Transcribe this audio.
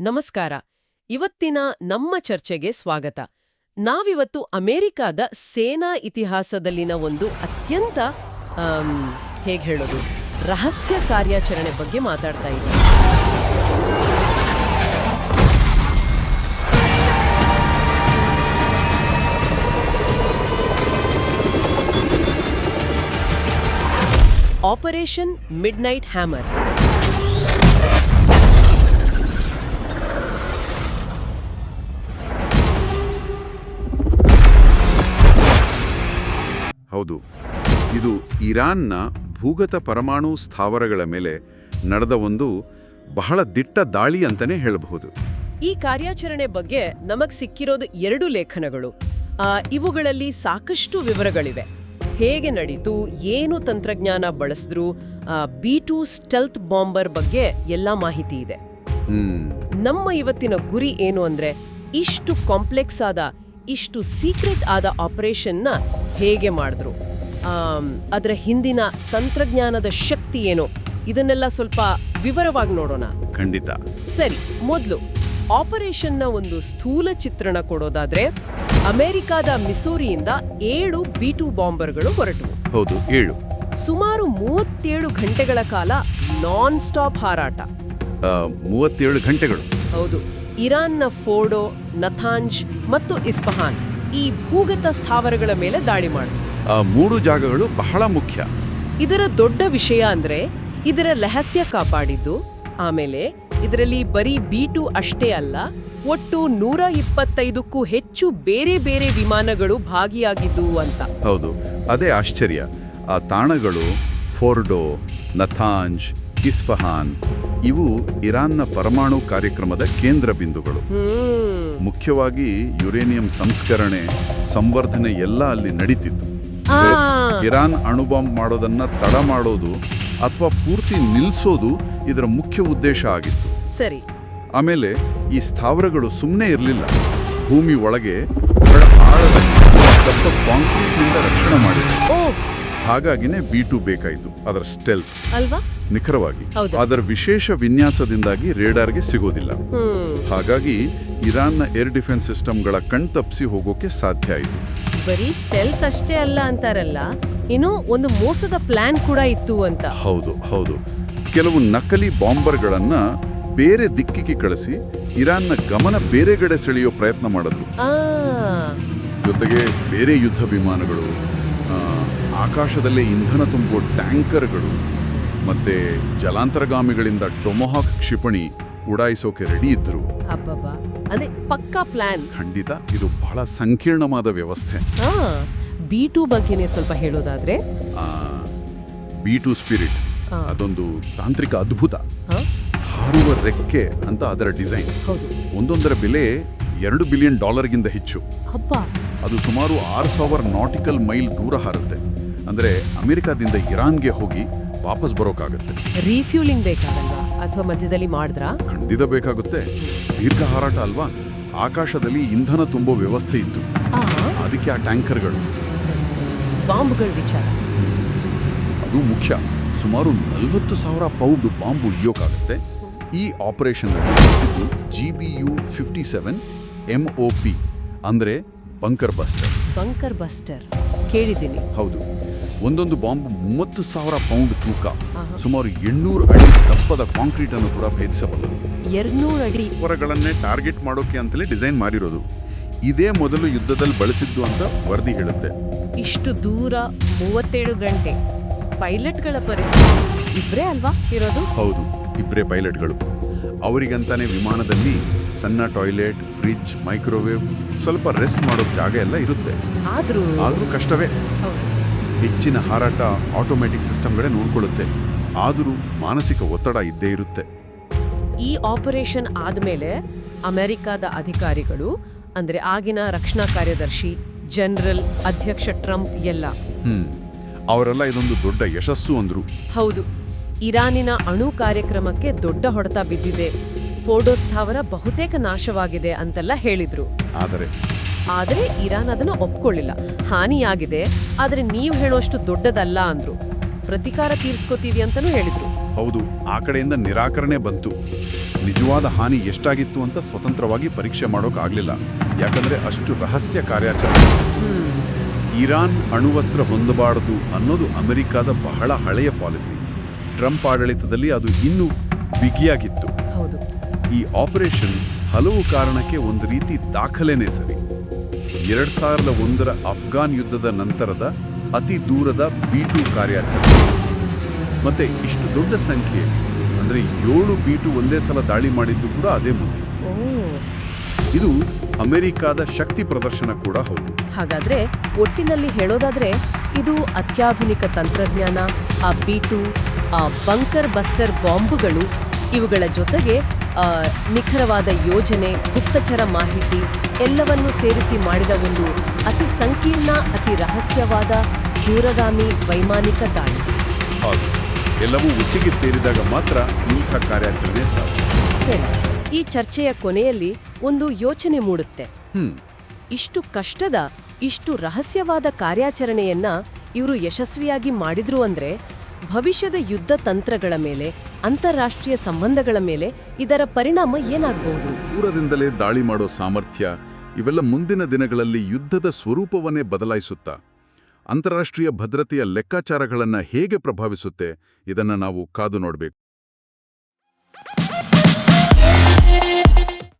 ನಮಸ್ಕಾರ. ಇವತ್ತಿನ ನಮ್ಮ ಚರ್ಚೆಗೆ ಸ್ವಾಗತ. ನಾವಿವತ್ತು ಅಮೆರಿಕಾದ ಸೇನಾ ಇತಿಹಾಸದಲ್ಲಿನ ಒಂದು ಅತ್ಯಂತ ಹೇಗೆ ಹೇಳೋದು ರಹಸ್ಯ ಕಾರ್ಯಾಚರಣೆ ಬಗ್ಗೆ ಮಾತಾಡ್ತಾ ಇದ್ದೀವಿ. Operation midnight hammer. ಹೌದು, ಇದು ಇರಾನ್ನ ಭೂಗತ ಪರಮಾಣು ಸ್ಥಾವರಗಳ ಮೇಲೆ ನಡೆದ ಒಂದು ಬಹಳ ದಿಟ್ಟ ದಾಳಿ ಅಂತಾನೆ ಹೇಳಬಹುದು. ಈ ಕಾರ್ಯಾಚರಣೆ ಬಗ್ಗೆ ನಮಗ್ ಸಿಕ್ಕಿರೋದು 2 ಲೇಖನಗಳು. ಇವುಗಳಲ್ಲಿ ಸಾಕಷ್ಟು ವಿವರಗಳಿವೆ. ಹೇಗೆ ನಡೀತು, ಏನು ತಂತ್ರಜ್ಞಾನ ಬಳಸಿದ್ರು, B2 ಸ್ಟೆಲ್ತ್ ಬಾಂಬರ್ ಬಗ್ಗೆ ಎಲ್ಲ ಮಾಹಿತಿ ಇದೆ. ನಮ್ಮ ಇವತ್ತಿನ ಗುರಿ ಏನು ಅಂದ್ರೆ, ಇಷ್ಟು ಕಾಂಪ್ಲೆಕ್ಸ್ ಆದ, ಇಷ್ಟು ಸೀಕ್ರೆಟ್ ಆದ ಆಪರೇಷನ್ನ ಹೇಗೆ ಮಾಡಿದ್ರು, ಅದರ ಹಿಂದಿನ ತಂತ್ರಜ್ಞಾನದ ಶಕ್ತಿ ಏನು, ಇದನ್ನೆಲ್ಲ ಸ್ವಲ್ಪ ವಿವರವಾಗಿ ನೋಡೋಣ. ಖಂಡಿತ. ಸರಿ, ಮೊದಲು ಆಪರೇಷನ್ನ ಒಂದು ಸ್ಥೂಲ ಚಿತ್ರಣ ಕೊಡೋದಾದ್ರೆ, ಅಮೆರಿಕಾದ ಮಿಸೂರಿಯಿಂದ 7 B2 ಬಾಂಬರ್ಗಳು ಹೊರಟವು. ಹೌದು, 7. ಸುಮಾರು 37 ಗಂಟೆಗಳ ಕಾಲ ನಾನ್ ಸ್ಟಾಪ್ ಹಾರಾಟ. 37 ಗಂಟೆಗಳು. ಹೌದು. ಇರಾನ್ನ ಫೋರ್ಡೋ, ನಥಾಂಜ್ ಮತ್ತು ಇಸ್ಫಹಾನ್ ಈ ಭೂಗತ ಸ್ಥಾವರಗಳ ಮೇಲೆ ದಾಳಿ ಮಾಡಿದ್ರು. 3 ಜಾಗಗಳು ಬಹಳ ಮುಖ್ಯ. ಇದರ ದೊಡ್ಡ ವಿಷಯ ಅಂದ್ರೆ ಇದರ ರಹಸ್ಯ ಕಾಪಾಡಿದ್ದು. ಆಮೇಲೆ ಇದರಲ್ಲಿ ಬರೀ B2 ಅಷ್ಟೇ ಅಲ್ಲ, ಒಟ್ಟು 125ಕ್ಕೂ ಹೆಚ್ಚು ಬೇರೆ ಬೇರೆ ವಿಮಾನಗಳು ಭಾಗಿಯಾಗಿದ್ದು ಅಂತ. ಹೌದು, ಅದೇ ಆಶ್ಚರ್ಯ. ಆ ತಾಣಗಳು ಫೋರ್ಡೋ, ನಥಾಂಜ್, ಇಸ್ಫಹಾನ್ ಇವು ಇರಾನ್ನ ಪರಮಾಣು ಕಾರ್ಯಕ್ರಮದ ಕೇಂದ್ರ ಬಿಂದುಗಳು. ಮುಖ್ಯವಾಗಿ ಯುರೇನಿಯಂ ಸಂಸ್ಕರಣೆ, ಸಂವರ್ಧನೆ ಎಲ್ಲ ಅಲ್ಲಿ ನಡೀತಿತ್ತು. ಇರಾನ್ ಅಣುಬಾಂಬ್ ಮಾಡೋದನ್ನ ತಡ ಮಾಡೋದು ಅಥವಾ ಪೂರ್ತಿ ನಿಲ್ಲಿಸೋದು ಇದರ ಮುಖ್ಯ ಉದ್ದೇಶ ಆಗಿತ್ತು. ಸರಿ. ಆಮೇಲೆ ಈ ಸ್ಥಾವರಗಳು ಸುಮ್ಮನೆ ಇರಲಿಲ್ಲ. ಭೂಮಿ ಒಳಗೆ ಬಹಳ ಆಳದಲ್ಲಿ ದಪ್ಪ ಕಾಂಕ್ರೀಟ್ನಿಂದ ರಕ್ಷಣೆ ಮಾಡಿದ್ರು. ಹಾಗಾಗಿನೇ B2 ಬೇಕಾಯಿತು. ಅದರ ಸ್ಟೆಲ್ತ್ ಅಲ್ವಾ, ನಿಖರವಾಗಿ ಅದರ ವಿಶೇಷ ವಿನ್ಯಾಸದಿಂದಾಗಿ ರೇಡಾರ್ಗೆ ಸಿಗೋದಿಲ್ಲ. ಹಾಗಾಗಿ ಇರಾನ್ನ ಏರ್ ಡಿಫೆನ್ಸ್ ಸಿಸ್ಟಮ್ಗಳ ಕಣ್ತಪ್ಪಿಸಿ ಹೋಗೋಕೆ ಸಾಧ್ಯ ಆಯಿತು. ಬರೀ ಸ್ಟೆಲ್ತ್ ಅಷ್ಟೇ ಅಲ್ಲ ಅಂತಾರಲ್ಲ, ಇನ್ನು ಒಂದು ಮೋಸದ ಪ್ಲಾನ್ ಕೂಡ ಇತ್ತು ಅಂತ. ಹೌದು ಹೌದು. ಕೆಲವು ನಕಲಿ ಬಾಂಬರ್ಗಳನ್ನ ಬೇರೆ ದಿಕ್ಕಿಗೆ ಕಳಿಸಿ ಇರಾನ್ನ ಗಮನ ಬೇರೆಗಡೆ ಸೆಳೆಯೋ ಪ್ರಯತ್ನ ಮಾಡಿದ್ರು. ಜೊತೆಗೆ ಬೇರೆ ಯುದ್ಧ ವಿಮಾನಗಳು, ಆಕಾಶದಲ್ಲೇ ಇಂಧನ ತುಂಬುವ ಟ್ಯಾಂಕರ್ಗಳು ಮತ್ತೆ ಜಲಾಂತರ್ಗಾಮಿಗಳಿಂದ ಟೊಮೊಹಾಕ್ ಕ್ಷಿಪಣಿ ಉಡಾಯಿಸೋಕೆ ರೆಡಿ ಇದ್ರು. ಅದೇ ಪಕ್ಕಾ ಪ್ಲಾನ್. ಖಂಡಿತ, ಇದು ಬಹಳ ಸಂಕೀರ್ಣವಾದ ವ್ಯವಸ್ಥೆ. B2 ಬಗ್ಗೆನೇ ಸ್ವಲ್ಪ ಹೇಳೋದಾದ್ರೆ, B2 ಸ್ಪಿರಿಟ್ ಅದೊಂದು ತಾಂತ್ರಿಕ ಅದ್ಭುತ. ಹಾರುವ ರೆಕ್ಕೆ ಅಂತ ಅದರ ಡಿಸೈನ್. ಒಂದೊಂದರ ಬೆಲೆ $2 ಬಿಲಿಯನ್ ಹೆಚ್ಚು. ಅದು ಸುಮಾರು 6000 ನಾಟಿಕಲ್ ಮೈಲ್ ದೂರ ಹಾರುತ್ತೆ. ಅಂದ್ರೆ ಅಮೆರಿಕಾದಿಂದ ಇರಾನ್ಗೆ ಹೋಗಿ ವಾಪಸ್ ಬರೋಕಾಗುತ್ತೆ. ರೀಫ್ಯೂಲಿಂಗ್ ಬೇಕಾಗಲ್ವಾ, ಅಥವಾ ಮಧ್ಯದಲ್ಲಿ ಮಾಡಿದ್ರಾ? ಖಂಡಿತ ಬೇಕಾಗುತ್ತೆ. ದೀರ್ಘ ಹಾರಾಟ ಅಲ್ವಾ, ಆಕಾಶದಲ್ಲಿ ಇಂಧನ ತುಂಬೋ ವ್ಯವಸ್ಥೆ ಇತ್ತು. ಅದಕ್ಕೆ ಆ ಟ್ಯಾಂಕರ್ಗಳು. ಬಾಂಬ್ಗಳ ವಿಚಾರ ಅದು ಮುಖ್ಯ. ಸುಮಾರು 40,000 ಪೌಂಡ್ ಬಾಂಬು ಇಯ್ಯೋಕಾಗುತ್ತೆ. ಈ ಆಪರೇಷನ್ ನಡೆಸಿದ್ದು GBU-57 MOP ಅಂದ್ರೆ ಬಂಕರ್ ಬಸ್ಟರ್. ಬಂಕರ್ ಬಸ್ಟರ್ ಕೇಳಿದ್ದೀನಿ. ಹೌದು. ಒಂದೊಂದು ಬಾಂಬ್ 30,000 ಪೌಂಡ್ ತೂಕ, ಸುಮಾರು 800 ಅಡಿ ದಪ್ಪದ ಕಾಂಕ್ರೀಟ್ ಅನ್ನು ಕೂಡ ಭೇದಿಸಬಲ್ಲದು. 200 ಅಡಿ ಹೊರಗಳನ್ನೇ ಟಾರ್ಗೆಟ್ ಮಾಡೋಕೆ ಅಂತಲೇ ಡಿಸೈನ್ ಮಾಡಿರೋದು. ಇದೇ ಮೊದಲು ಯುದ್ಧದಲ್ಲಿ ಬಳಸಿದ್ದು ಅಂತ ವರದಿ ಹೇಳುತ್ತೆ. ಇಷ್ಟು ದೂರ 37 ಗಂಟೆ. ಪೈಲಟ್ಗಳ ಪರಿಸ್ಥಿತಿ ಇಬ್ರೇ ಅಲ್ವಾ ಇರೋದು? ಹೌದು, ಇಬ್ರೇ ಪೈಲಟ್ಗಳು. ಅವರಿಗಂತಾನೆ ವಿಮಾನದಲ್ಲಿ ಸಣ್ಣ ಟಾಯ್ಲೆಟ್, ಫ್ರಿಡ್ಜ್, ಮೈಕ್ರೋವೇವ್, ಸ್ವಲ್ಪ ರೆಸ್ಟ್ ಮಾಡೋ ಜಾಗ ಎಲ್ಲ ಇರುತ್ತೆ. ಆದ್ರೂ ಕಷ್ಟವೇ. ಹೆಚ್ಚಿನ ಹಾರಾಟ ಆಟೋಮ್ಯಾಟಿಕ್ ಸಿಸ್ಟಮ್ಗಳೇ ನೋಡ್ಕೊಳ್ಳುತ್ತೆ. ಆದರೂ ಮಾನಸಿಕ ಒತ್ತಡ ಇದ್ದೇ ಇರುತ್ತೆ. ಈ ಆಪರೇಷನ್ ಆದ್ಮೇಲೆ ಅಮೆರಿಕದ ಅಧಿಕಾರಿಗಳು, ಅಂದ್ರೆ ಆಗಿನ ರಕ್ಷಣಾ ಕಾರ್ಯದರ್ಶಿ, ಜನರಲ್, ಅಧ್ಯಕ್ಷ ಟ್ರಂಪ್ ಎಲ್ಲ ಅವರೆಲ್ಲ ಇದೊಂದು ದೊಡ್ಡ ಯಶಸ್ಸು ಅಂದ್ರು. ಹೌದು, ಇರಾನಿನ ಅಣು ಕಾರ್ಯಕ್ರಮಕ್ಕೆ ದೊಡ್ಡ ಹೊಡೆತ ಬಿದ್ದಿದೆ, ಫೋರ್ಡೋ ಸ್ಥಾವರ ಬಹುತೇಕ ನಾಶವಾಗಿದೆ ಅಂತೆಲ್ಲ ಹೇಳಿದ್ರು. ಆದರೆ ಇರಾನ್ ಅದನ್ನ ಒಪ್ಕೊಳ್ಳಿಲ್ಲ. ಹಾನಿಯಾಗಿದೆ, ಆದ್ರೆ ನೀವು ಹೇಳೋಷ್ಟು ದೊಡ್ಡದಲ್ಲ ಅಂದ್ರು. ಪ್ರತಿಕಾರ ತೀರ್ಸ್ಕೋತೀವಿ ಅಂತಾನೂ ಹೇಳಿದ್ರು. ಹೌದು, ಆ ಕಡೆಯಿಂದ ನಿರಾಕರಣೆ ಬಂತು. ನಿಜವಾದ ಹಾನಿ ಎಷ್ಟಾಗಿತ್ತು ಅಂತ ಸ್ವತಂತ್ರವಾಗಿ ಪರೀಕ್ಷೆ ಮಾಡೋಕ್ಕಾಗಲಿಲ್ಲ, ಯಾಕಂದ್ರೆ ಅಷ್ಟು ರಹಸ್ಯ ಕಾರ್ಯಾಚರಣೆ. ಇರಾನ್ ಅಣುವಸ್ತ್ರ ಹೊಂದಬಾರದು ಅನ್ನೋದು ಅಮೆರಿಕದ ಬಹಳ ಹಳೆಯ ಪಾಲಿಸಿ. ಟ್ರಂಪ್ ಆಡಳಿತದಲ್ಲಿ ಅದು ಇನ್ನೂ ಬಿಗಿಯಾಗಿತ್ತು. ಹೌದು. ಈ ಆಪರೇಷನ್ ಹಲವು ಕಾರಣಕ್ಕೆ ಒಂದು ರೀತಿ ದಾಖಲೆನೇ ಸರಿ. 2001ರ ಅಫ್ಘಾನ್ ಯುದ್ಧದ ನಂತರದ ಅತಿ ದೂರದ B2 ಕಾರ್ಯಾಚರಣೆ. ಮತ್ತೆ ಇಷ್ಟು ದೊಡ್ಡ ಸಂಖ್ಯೆ ಅಂದ್ರೆ 7 B2 ಒಂದೇ ಸಲ ದಾಳಿ ಮಾಡಿದ್ದು ಕೂಡ ಅದೇ ಮೊದಲು. ಇದು ಅಮೆರಿಕಾದ ಶಕ್ತಿ ಪ್ರದರ್ಶನ ಕೂಡ ಹೌದು. ಹಾಗಾದ್ರೆ ಒಟ್ಟಿನಲ್ಲಿ ಹೇಳೋದಾದ್ರೆ ಇದು ಅತ್ಯಾಧುನಿಕ ತಂತ್ರಜ್ಞಾನ, ಆ B2, ಆ ಬಂಕರ್ ಬಸ್ಟರ್ ಬಾಂಬುಗಳು, ಇವುಗಳ ಜೊತೆಗೆ ನಿಖರವಾದ ಯೋಜನೆ, ಗುಪ್ತಚರ ಮಾಹಿತಿ ಎಲ್ಲವನ್ನೂ ಸೇರಿಸಿ ಮಾಡಿದ ಒಂದು ಅತಿ ಸಂಕೀರ್ಣ, ಅತಿ ರಹಸ್ಯವಾದ ದೂರಗಾಮಿ ವೈಮಾನಿಕ ದಾಳಿ. ಹೌದು, ಎಲ್ಲವೂ ಒಟ್ಟಿಗೆ ಸೇರಿದಾಗ ಮಾತ್ರ ಇಂಥ ಕಾರ್ಯಾಚರಣೆ ಸಾಧ್ಯ. ಸರಿ, ಈ ಚರ್ಚೆಯ ಕೊನೆಯಲ್ಲಿ ಒಂದು ಯೋಚನೆ ಮೂಡುತ್ತೆ. ಹ್ಮ್ ಇಷ್ಟು ಕಷ್ಟದ, ಇಷ್ಟು ರಹಸ್ಯವಾದ ಕಾರ್ಯಾಚರಣೆಯನ್ನ ಇವರು ಯಶಸ್ವಿಯಾಗಿ ಮಾಡಿದ್ರು ಅಂದ್ರೆ ಭವಿಷ್ಯದ ಯುದ್ಧ ತಂತ್ರಗಳ ಮೇಲೆ, ಅಂತಾರಾಷ್ಟ್ರೀಯ ಸಂಬಂಧಗಳ ಮೇಲೆ ಇದರ ಪರಿಣಾಮ ಏನಾಗಬಹುದು? ದೂರದಿಂದಲೇ ದಾಳಿ ಮಾಡೋ ಸಾಮರ್ಥ್ಯ ಇವೆಲ್ಲ ಮುಂದಿನ ದಿನಗಳಲ್ಲಿ ಯುದ್ಧದ ಸ್ವರೂಪವನ್ನೇ ಬದಲಾಯಿಸುತ್ತಾ ಅಂತಾರಾಷ್ಟ್ರೀಯ ಭದ್ರತೆಯ ಲೆಕ್ಕಾಚಾರಗಳನ್ನು ಹೇಗೆ ಪ್ರಭಾವಿಸುತ್ತೆ, ಇದನ್ನು ನಾವು ಕಾದು ನೋಡಬೇಕು.